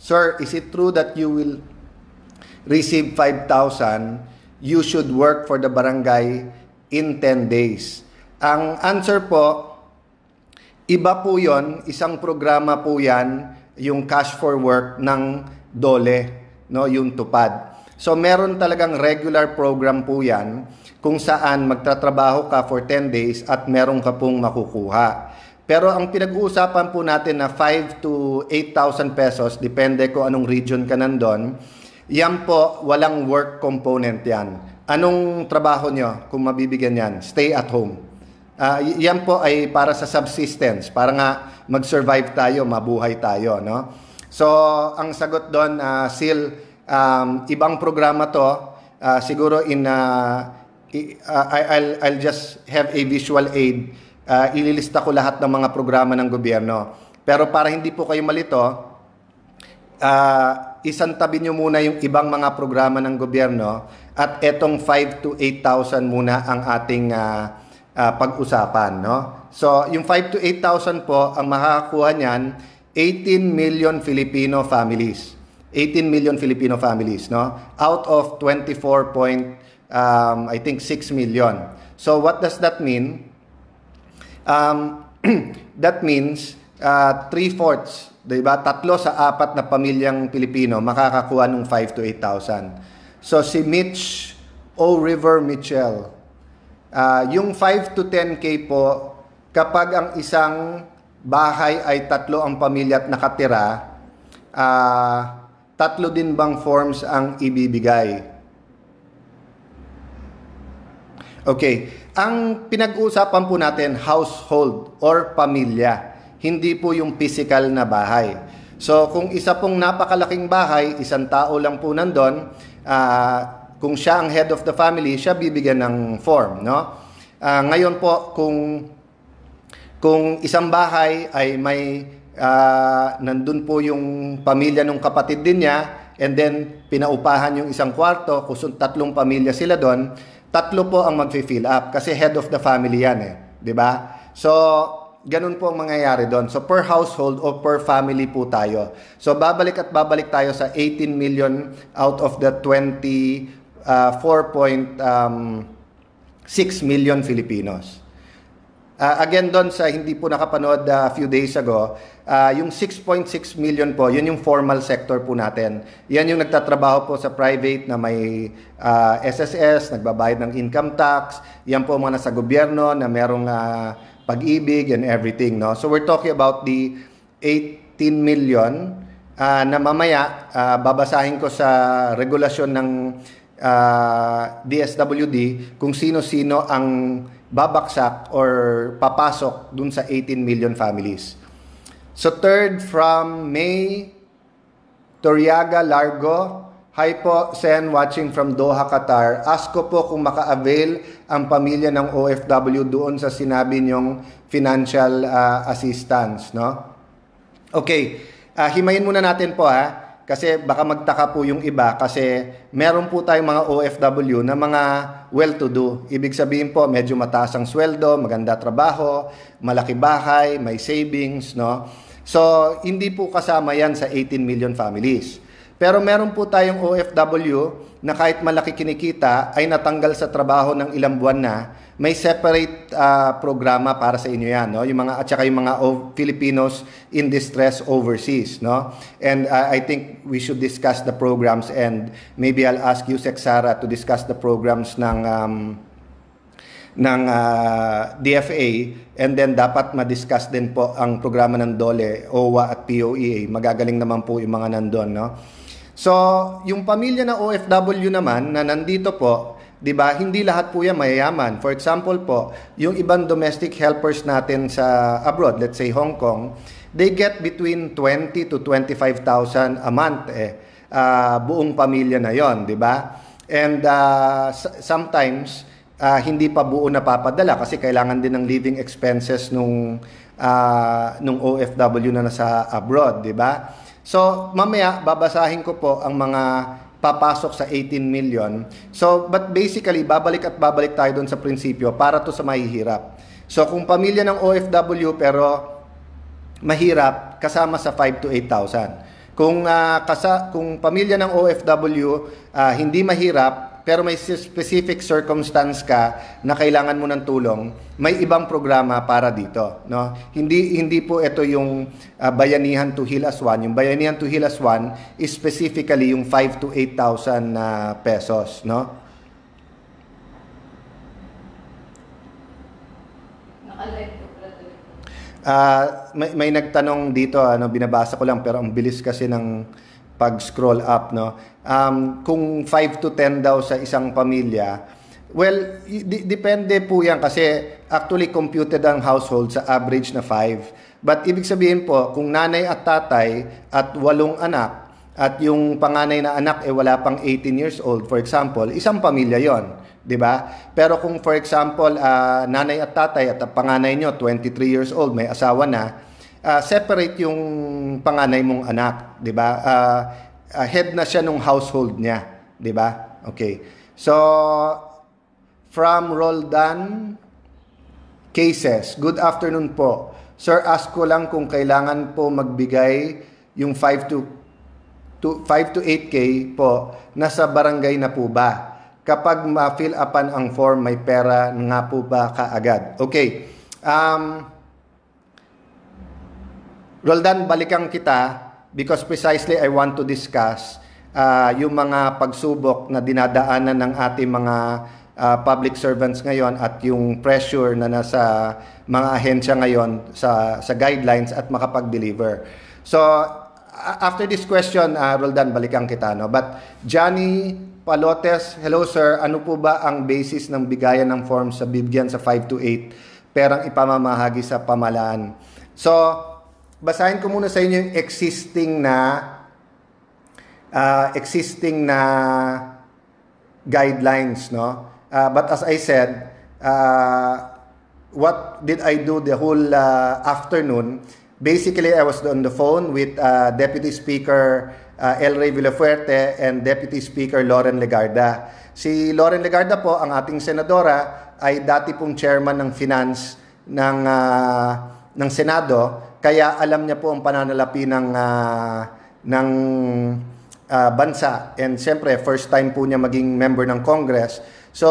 "Sir, is it true that you will receive 5,000? You should work for the barangay in 10 days." Ang answer po, iba po yon, isang programa po yan, yung Cash for Work ng DOLE, no, yung tupad. So meron talagang regular program po yan kung saan magtatrabaho ka for 10 days at meron ka pong makukuha. Pero ang pinag-uusapan po natin na 5 to 8,000 pesos, depende kung anong region ka nandun, yan po, walang work component yan. Anong trabaho nyo kung mabibigyan yan? Stay at home. Yan po ay para sa subsistence, para nga mag-survive tayo, mabuhay tayo, no? So, ang sagot doon, Sil, ibang programa to, siguro I'll just have a visual aid. Ililista ko lahat ng mga programa ng gobyerno. Pero para hindi po kayo malito, isantabi nyo muna yung ibang mga programa ng gobyerno at etong 5 to 8,000 muna ang ating pag-usapan, no? So, yung 5 to 8,000 po, ang makakakuha niyan, 18 million Filipino families. 18 million Filipino families, no? Out of 24 I think 6 million. So, what does that mean? That means 3/4, diba? 3 sa 4 na pamilyang Pilipino makakakuha ng 5 to 8,000. So, si Mitch O. River Mitchell, yung 5 to 10K po, kapag ang isang bahay ay 3 ang pamilya at nakatira, 3 din bang forms ang ibibigay? Okay. Ang pinag-uusapan po natin, household or pamilya. Hindi po yung physical na bahay. So, kung isa pong napakalaking bahay, isang tao lang po nandun, kung siya ang head of the family, siya bibigyan ng form, no? Ngayon po, kung isang bahay ay may nandun po yung pamilya ng kapatid din niya, and then pinaupahan yung isang kwarto, kung 3 pamilya sila doon, 3 po ang mag-fill up kasi head of the family yan eh, 'di ba? So, ganun po ang mangyayari doon. So, per household o per family po tayo. So, babalik tayo sa 18 million out of the 4.6 million Filipinos. Again doon sa hindi po nakapanood a few days ago, yung 6.6 million po, yun yung formal sector po natin. Yan yung nagtatrabaho po sa private na may SSS, nagbabayad ng income tax. Yan po mga nasa gobyerno na merong pag-ibig and everything, no? So we're talking about the 18 million na mamaya babasahin ko sa regulasyon ng DSWD kung sino-sino ang babaksak or papasok dun sa 18 million families. So third from May Toriaga Largo. Hi po, Sen, watching from Doha, Qatar. Ask ko po kung maka-avail ang pamilya ng OFW doon sa sinabi niyong financial assistance, no? Okay, himayin muna natin po kasi baka magtaka po yung iba kasi meron po tayong mga OFW na mga well-to-do. Ibig sabihin po, medyo mataas ang sweldo, maganda trabaho, malaki bahay, may savings, no? So, hindi po kasama yan sa 18 million families. Pero meron po tayong OFW na kahit malaki kinikita ay natanggal sa trabaho ng ilang buwan na, may separate programa para sa inyo yan, no? Yung mga at saka yung mga Filipinos in distress overseas, no? And I think we should discuss the programs and maybe I'll ask you, Sara, to discuss the programs ng DFA, and then dapat ma-discuss din po ang programa ng DOLE, OWA at POEA. Magagaling naman po yung mga nandun, no? So, yung pamilya na OFW naman na nandito po, 'di ba? Hindi lahat po 'yan mayayaman. For example po, yung ibang domestic helpers natin sa abroad, let's say Hong Kong, they get between 20 to 25,000 a month buong pamilya na 'yon, 'di ba? And sometimes hindi pa buo napapadala kasi kailangan din ng living expenses nung OFW na nasa abroad, 'di ba? So, mamaya babasahin ko po ang mga papasok sa 18 million. So, but basically, babalik tayo doon sa prinsipyo para to sa mahihirap. So, kung pamilya ng OFW pero mahirap, kasama sa 5 to 8,000. Kung pamilya ng OFW, hindi mahirap, pero may specific circumstance ka na kailangan mo ng tulong, may ibang programa para dito, no? Hindi po ito yung Bayanihan to Heal as One. Yung Bayanihan to Heal as One is specifically yung 5 to 8,000 pesos, no? May nagtanong dito, binabasa ko lang pero ang bilis kasi ng pag-scroll up, no? Kung 5 to 10 daw sa isang pamilya, well, depende po yan kasi actually computed ang household sa average na 5. But ibig sabihin po, kung nanay at tatay at 8 anak at yung panganay na anak wala pang 18 years old, for example, isang pamilya yon, di ba? Pero kung for example, nanay at tatay at panganay nyo 23 years old, may asawa na, separate yung panganay mong anak, di ba? Head na siya nung household niya, di ba? Okay. So from Roldan Cases, good afternoon po. Sir, ask ko lang kung kailangan po magbigay yung 5 to 8K po, nasa barangay na po ba? Kapag ma-fill upan ang form, may pera nga po ba kaagad? Okay. Roldan, balikan kita because precisely I want to discuss yung mga pagsubok na dinadaanan ng ating mga public servants ngayon at yung pressure na nasa mga ahensya ngayon sa guidelines at makapag-deliver. So, after this question, Roldan, balikan kita, no? But Johnny Palotes, hello sir, ano po ba ang basis ng bigayan ng form sa bibigyan sa 5 to 8 perang ipamamahagi sa pamahalaan? So, basahin ko muna sa inyo yung existing na guidelines, no? But as I said, what did I do the whole afternoon? Basically, I was on the phone with Deputy Speaker El Rey Villafuerte and Deputy Speaker Loren Legarda. Si Loren Legarda po, ang ating senadora, ay dati pong chairman ng finance ng Senado, kaya alam niya po ang pananalapi ng bansa. And siyempre, first time po niya maging member ng Congress. So,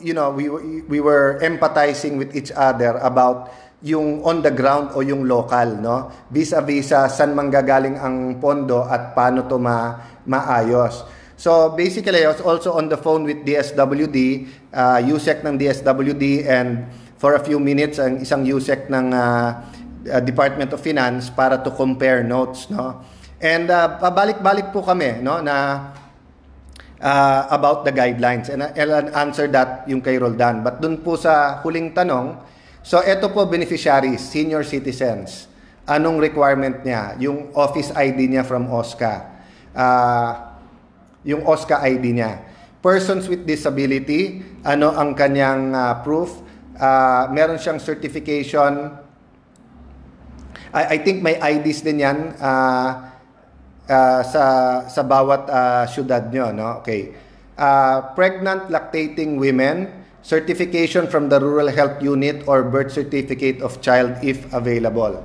you know, we were empathizing with each other about yung on the ground o yung local, no? Vis-a-vis saan manggagaling ang pondo at paano to maayos. So basically, I was also on the phone with DSWD, USEC ng DSWD, and for a few minutes ang isang USEC ng Department of Finance para to compare notes, no? And pabalik-balik po kami, no, na about the guidelines, and I'll answer that yung kay Roldan. But dun po sa huling tanong, so, ito po, beneficiaries, senior citizens. Anong requirement niya? Yung office ID niya from OSCA. Yung OSCA ID niya. Persons with disability, ano ang kanyang proof? Meron siyang certification. I think may IDs din yan sa bawat syudad nyo, no? Okay. Pregnant, lactating women, certification from the Rural Health Unit or birth certificate of child if available.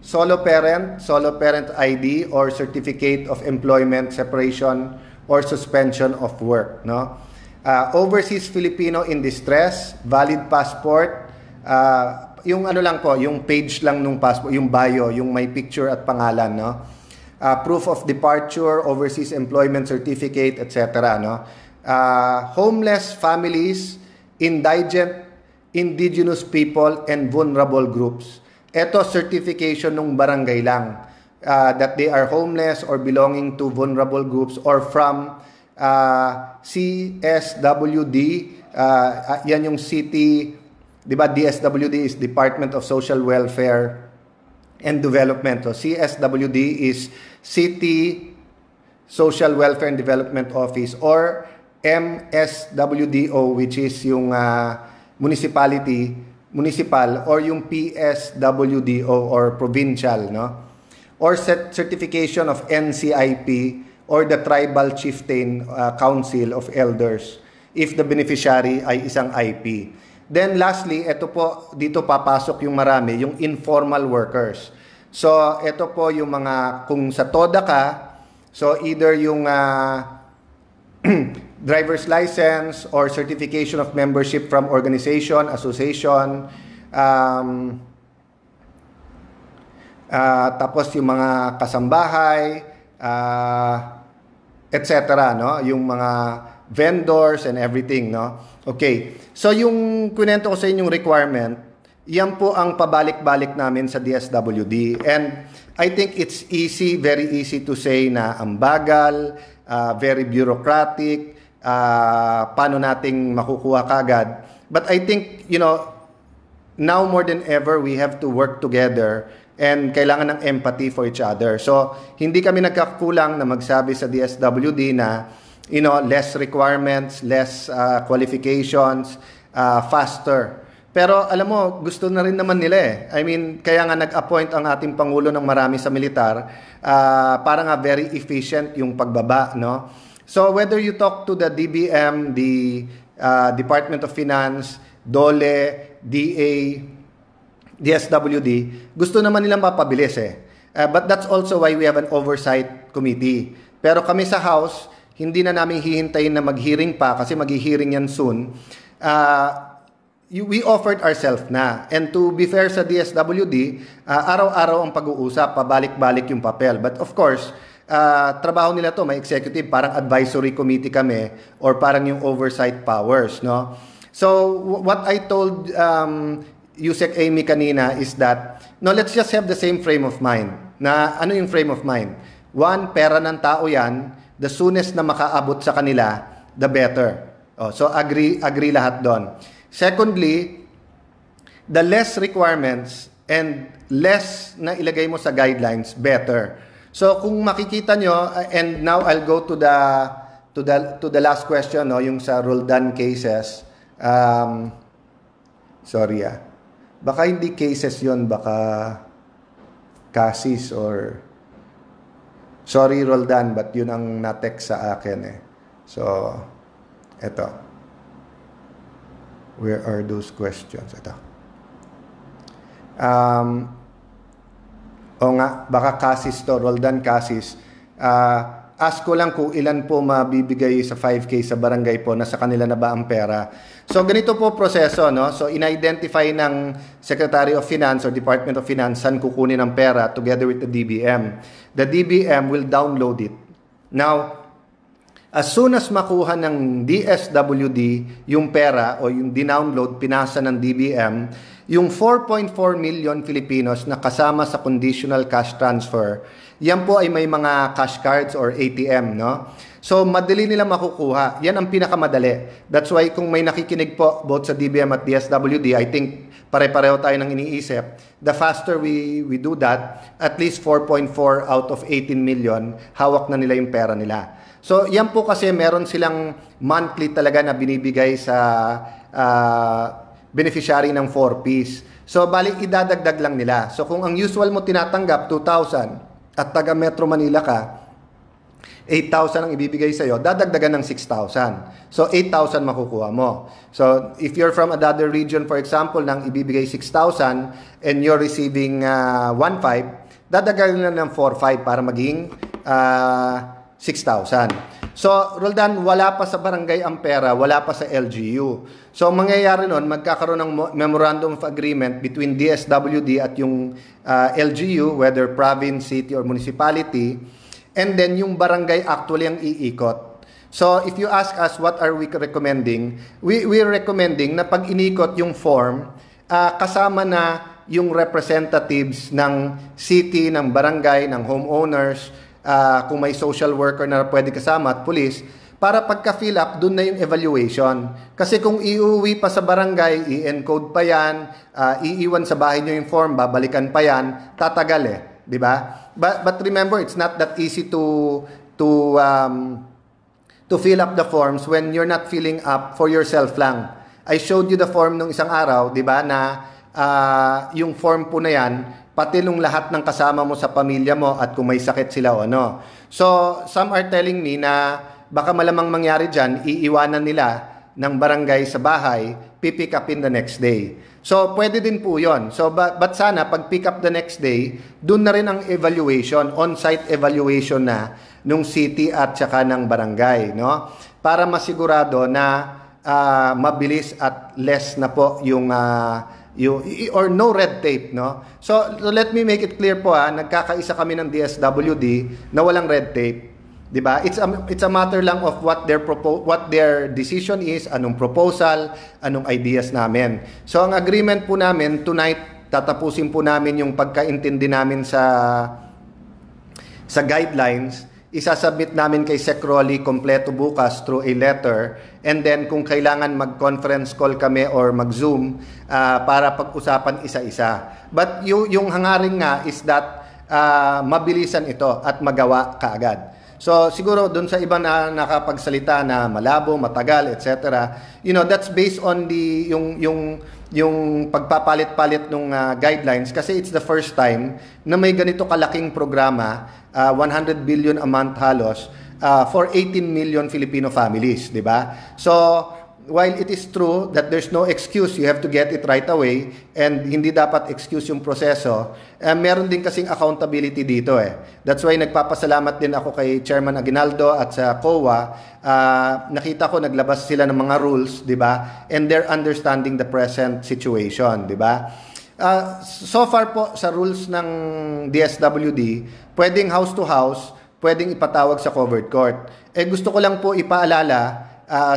Solo parent ID or certificate of employment separation or suspension of work, no? Overseas Filipino in distress, valid passport, yung ano lang po, yung page lang nung passport, yung bio, yung may picture at pangalan, no? Proof of departure, overseas employment certificate, etc., no? Homeless families, indigent, indigenous people, and vulnerable groups. Ito, certification ng barangay lang. That they are homeless or belonging to vulnerable groups or from CSWD. Yan yung city, di ba, DSWD is Department of Social Welfare and Development. So CSWD is City Social Welfare and Development Office, or MSWDO, which is yung municipal, or yung PSWDO or provincial, no? Or certification of NCIP or the Tribal Chieftain Council of Elders if the beneficiary ay isang IP. Then lastly, ito po, dito papasok yung marami, yung informal workers. So, ito po yung mga, kung sa TODA ka, so either yung driver's license or certification of membership from organization, association, tapos yung mga kasambahay, etc., no? Yung mga vendors and everything, no? Okay. So yung kunento ko sa inyong requirement, yan po ang pabalik-balik namin sa DSWD. And I think it's easy, very easy to say na ang bagal, very bureaucratic, paano nating makukuha kagad. But I think, now more than ever, we have to work together and kailangan ng empathy for each other. So, hindi kami nagkakulang na magsabi sa DSWD na, less requirements, less qualifications, faster. Pero alam mo, gusto na rin naman nila eh. I mean, kaya nga nag-appoint ang ating Pangulo ng marami sa militar para nga very efficient yung pagbaba, no? So, whether you talk to the DBM, the Department of Finance, DOLE, DA, DSWD, gusto naman nilang mapabilis eh. But that's also why we have an oversight committee. Pero kami sa House, hindi na namin hihintayin na mag-hearing pa kasi mag-hearing yan soon. We offered ourselves na. And to be fair sa DSWD, araw-araw ang pag-uusap, pabalik-balik yung papel. But of course, trabaho nila to, may executive, parang advisory committee kami or parang yung oversight powers, no? So, what I told Yusek Amy kanina is that, no, let's just have the same frame of mind. Na ano yung frame of mind? One, pera ng tao yan. The soonest na makaabot sa kanila, the better. So, agree lahat doon. Secondly, the less requirements and less na ilagay mo sa guidelines, better. So, kung makikita nyo, and now I'll go to the last question, no, yung sa Roldan cases. Sorry baka hindi cases yon, baka cases or sorry Roldan, but yun ang na-text sa akin eh. So, eto. Where are those questions? Eto. O nga, baka cases to, Roldan cases. Ask ko lang kung ilan po mabibigay sa 5K sa barangay po, nasa kanila na ba ang pera. So, ganito po proseso, no? So, in-identify ng Secretary of Finance or Department of Finance saan kukunin ang pera together with the DBM. The DBM will download it. Now, as soon as makuha ng DSWD yung pera o yung dinownload, pinasa ng DBM, yung 4.4 million Filipinos na kasama sa conditional cash transfer, yan po ay may mga cash cards or ATM, no? So, madali nila makukuha. Yan ang pinakamadali. That's why kung may nakikinig po both sa DBM at DSWD, I think pare-pareho tayo ng iniisip. The faster we do that, at least 4.4 out of 18 million, hawak na nila yung pera nila. So, yan po kasi meron silang monthly talaga na binibigay sa beneficiary ng 4Ps. So, bali, idadagdag lang nila. So, kung ang usual mo tinatanggap, 2,000, at taga Metro Manila ka, 8,000 ang ibibigay sa'yo, dadagdagan ng 6,000. So, 8,000 makukuha mo. So, if you're from another region, for example, nang ibibigay 6,000 and you're receiving 1,500, dadagdagan lang ng 4,500 para maging 6,000. So, Roldan, wala pa sa barangay ang pera, wala pa sa LGU. So, ang mangyayari nun, magkakaroon ng memorandum of agreement between DSWD at yung LGU, whether province, city, or municipality, and then yung barangay actually ang iikot. So, if you ask us what are we recommending, we're recommending na pag inikot yung form, kasama na yung representatives ng city, ng barangay, ng homeowners, kung may social worker na pwede kasama at police, para pagka-fill up, dun na yung evaluation. Kasi kung iuwi pa sa barangay, i-encode pa yan, iiwan sa bahay nyo yung form, babalikan pa yan, tatagal eh. Diba? But remember, it's not that easy to fill up the forms when you're not filling up for yourself lang. I showed you the form nung isang araw, diba, na yung form po na yan, pati nung lahat ng kasama mo sa pamilya mo at kung may sakit sila o ano. So, some are telling me na baka malamang mangyari dyan, iiwanan nila ng barangay sa bahay, pipick up in the next day. So, pwede din po yon. So, but sana, pag pick up the next day, dun na rin ang evaluation, on-site evaluation na nung city at saka ng barangay, no? Para masigurado na mabilis at less na po yung or no red tape, no? So, let me make it clear po, nagkakaisa kami ng DSWD na walang red tape. 'Di ba? It's a matter lang of what their decision is, anong proposal, anong ideas namin. So ang agreement po namin tonight, tatapusin po namin yung pagkaintindi namin sa guidelines, isasubmit namin kay Sec. Rolly kompleto bukas through a letter, and then kung kailangan mag-conference call kami or mag-Zoom para pag-usapan isa-isa. But yung hangaring nga is that mabilisan ito at magawa kaagad. So siguro doon sa iba na nakapagsalita na malabo, matagal, etc. That's based on yung pagpapalit-palit ng guidelines, kasi it's the first time na may ganito kalaking programa, 100 billion a month halos, for 18 million Filipino families, 'di ba? So while it is true that there's no excuse, you have to get it right away, and hindi dapat excuse yung proseso, meron din kasing accountability dito That's why nagpapasalamat din ako kay Chairman Aguinaldo at sa COA. Nakita ko naglabas sila ng mga rules, di ba? And they're understanding the present situation, di ba? So far po sa rules ng DSWD, pwedeng house to house, pwedeng ipatawag sa covered court. Gusto ko lang po ipaalala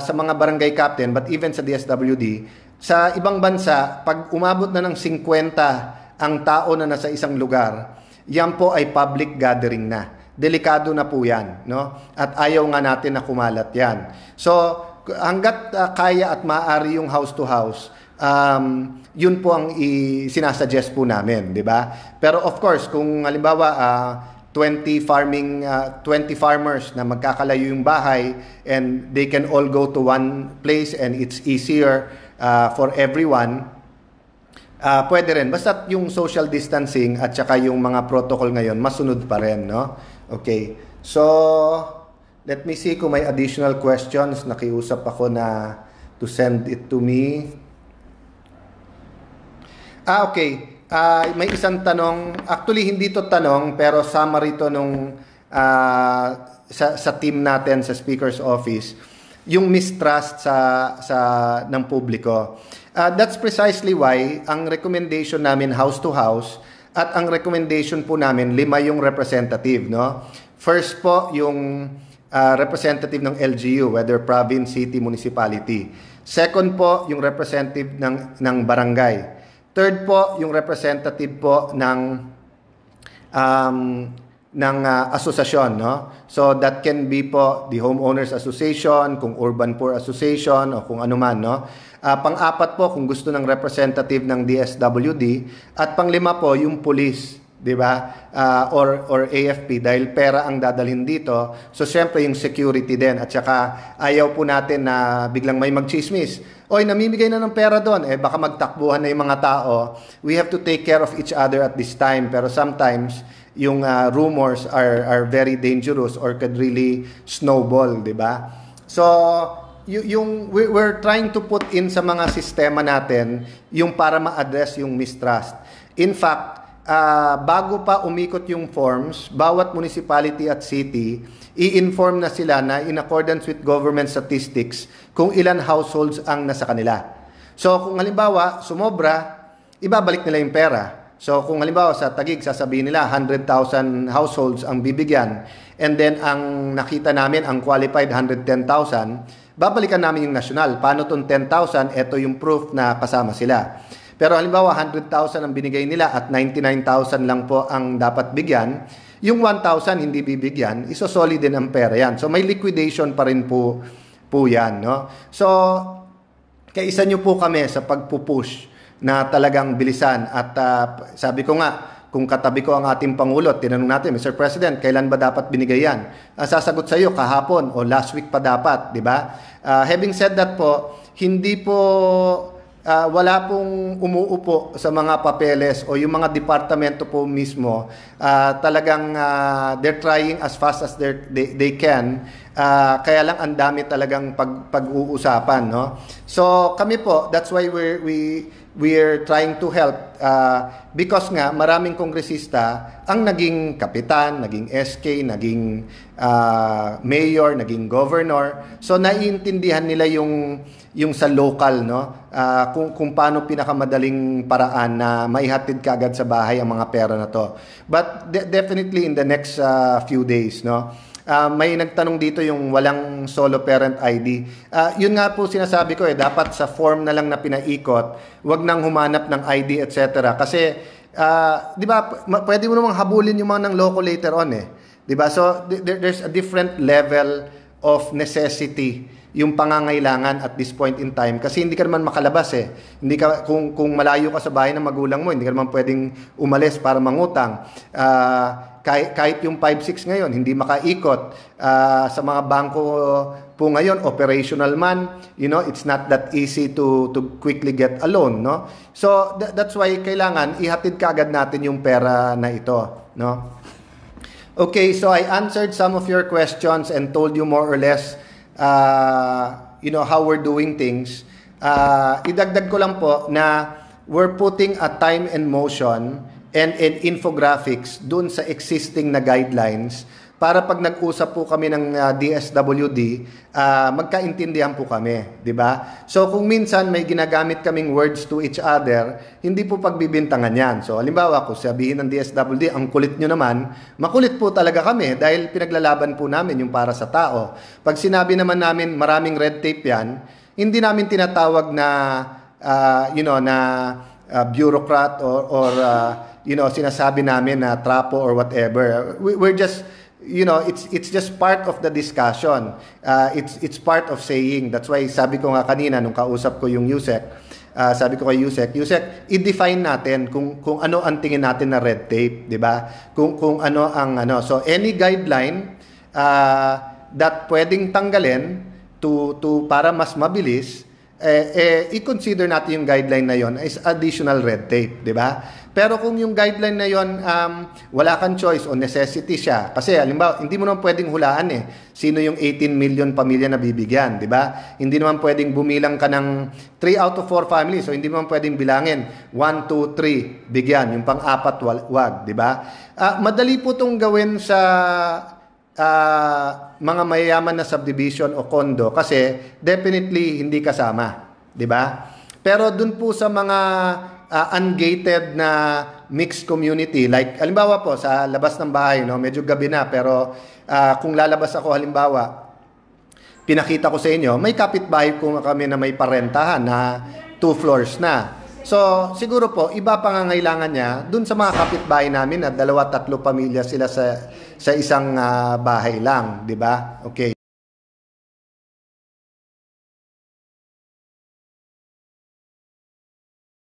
sa mga barangay captain, but even sa DSWD, sa ibang bansa, pag umabot na ng 50 ang tao na nasa isang lugar, yan po ay public gathering na. Delikado na po yan, no? At ayaw nga natin na kumalat yan. So, hanggat kaya at maaari yung house to house, yun po ang sinasuggest po namin, di ba? Pero of course, kung halimbawa 20 farmers na magkakalayo yung bahay and they can all go to one place and it's easier for everyone, pwede rin. Basta yung social distancing at saka yung mga protocol ngayon, masunod pa rin, no? Okay. So, let me see kung may additional questions. Nakiusap ako na to send it to me. Okay. May isang tanong, actually hindi to tanong, pero summary to nung sa team natin sa Speaker's Office, yung mistrust ng publiko. That's precisely why ang recommendation namin house to house, at ang recommendation po namin 5 yung representative, no? First po yung representative ng LGU, whether province, city, municipality. Second po yung representative ng barangay. Third po, yung representative po ng asosasyon, no? So that can be po the Homeowners Association, kung Urban Poor Association, o kung ano man, no? Pang-apat po, kung gusto ng representative ng DSWD, at pang-5 po, yung police, di ba? Or AFP, dahil pera ang dadalhin dito. So syempre yung security din, at saka ayaw po natin na biglang may magchismis. Oy, namimigay na ng pera doon, baka magtakbuhan na yung mga tao. We have to take care of each other at this time. Pero sometimes, yung rumors are very dangerous or could really snowball, di ba? So, we're trying to put in sa mga sistema natin yung para ma-address yung mistrust. In fact, bago pa umikot yung forms, bawat municipality at city, i-inform na sila na in accordance with government statistics kung ilan households ang nasa kanila. So kung halimbawa sumobra, ibabalik nila yung pera. So kung halimbawa sa Taguig, sasabihin nila 100,000 households ang bibigyan, and then ang nakita namin ang qualified 110,000, babalikan namin yung national. Paano tong 10,000? Ito yung proof na kasama sila. Pero halimbawa 100,000 ang binigay nila at 99,000 lang po ang dapat bigyan, yung 1,000 hindi bibigyan, isosolid din ang pera yan. So may liquidation pa rin po yan, no? So kaisa nyo po kami sa pagpupush na talagang bilisan, at sabi ko nga, kung katabi ko ang ating Pangulo, tinanong natin, Mr. President, kailan ba dapat binigay yan? Sasagot sa iyo, kahapon o last week pa dapat, di ba? Having said that po, hindi po wala pong umuupo sa mga papeles o yung mga departamento po mismo. Talagang they're trying as fast as they can. Kaya lang ang dami talagang pag-uusapan, no? So kami po, that's why we're trying to help, because nga maraming kongresista ang naging kapitan, naging SK, naging mayor, naging governor. So naiintindihan nila yung sa local, no? Kung paano pinakamadaling paraan na maihatid kaagad sa bahay ang mga pera na to. But definitely in the next few days, no? May nagtanong dito yung walang solo parent ID. Yun nga po sinasabi ko, dapat sa form na lang na pinaikot, wag nang humanap ng ID, etc. Kasi, di ba, pwede mo namang habulin yung mga ng loko later on, di ba? So, there's a different level of necessity yung pangangailangan at this point in time, kasi hindi ka naman makalabas Hindi ka, kung malayo ka sa bahay ng magulang mo, hindi ka naman pwedeng umalis para mangutang. Kahit yung 5-6 ngayon, hindi makaikot. Sa mga bangko po ngayon, operational man, it's not that easy to quickly get a loan, no? So that's why kailangan ihatid kaagad natin yung pera na ito, no? Okay, so I answered some of your questions and told you more or less how we're doing things. Idagdag ko lang po na we're putting a time and motion and infographics dun sa existing na guidelines para pag nag-usap po kami ng DSWD, magkaintindihan po kami, di ba? So kung minsan may ginagamit kaming words to each other, hindi po pagbibintangan yan. So halimbawa, kung sabihin ng DSWD, ang kulit nyo naman, makulit po talaga kami dahil pinaglalaban po namin yung para sa tao. Pag sinabi naman namin maraming red tape yan, hindi namin tinatawag na, bureaucrat or sinasabi namin na trapo or whatever. We're just, it's just part of the discussion. It's part of saying. That's why sabi ko nga kanina nung kausap ko yung Yusek, sabi ko kay Yusek, i-define natin kung ano ang tingin natin na red tape, di ba? Kung ano ang So any guideline that pwedeng tanggalin to para mas mabilis, i-consider natin yung guideline na yon is additional red tape, di ba? Pero kung yung guideline na yon wala kang choice o necessity siya, kasi halimbawa, hindi mo naman pwedeng hulaan sino yung 18 million pamilya na bibigyan, di ba? Hindi naman pwedeng bumilang ka ng 3 out of 4 families, so hindi mo naman pwedeng bilangin 1, 2, 3 bigyan, yung pang-apat wag, di ba? Madali po itong gawin sa mga mayayaman na subdivision o condo kasi definitely hindi kasama, di ba? Pero dun po sa mga ungated na mixed community, like halimbawa po sa labas ng bahay, medyo gabi na, pero kung lalabas ako halimbawa, pinakita ko sa inyo, may kapitbahay ko kami na may parentahan na 2 floors na. So, siguro po, iba pangangailangan niya dun sa mga kapitbahay namin na 2-3 pamilya sila sa isang bahay lang, di ba? Okay.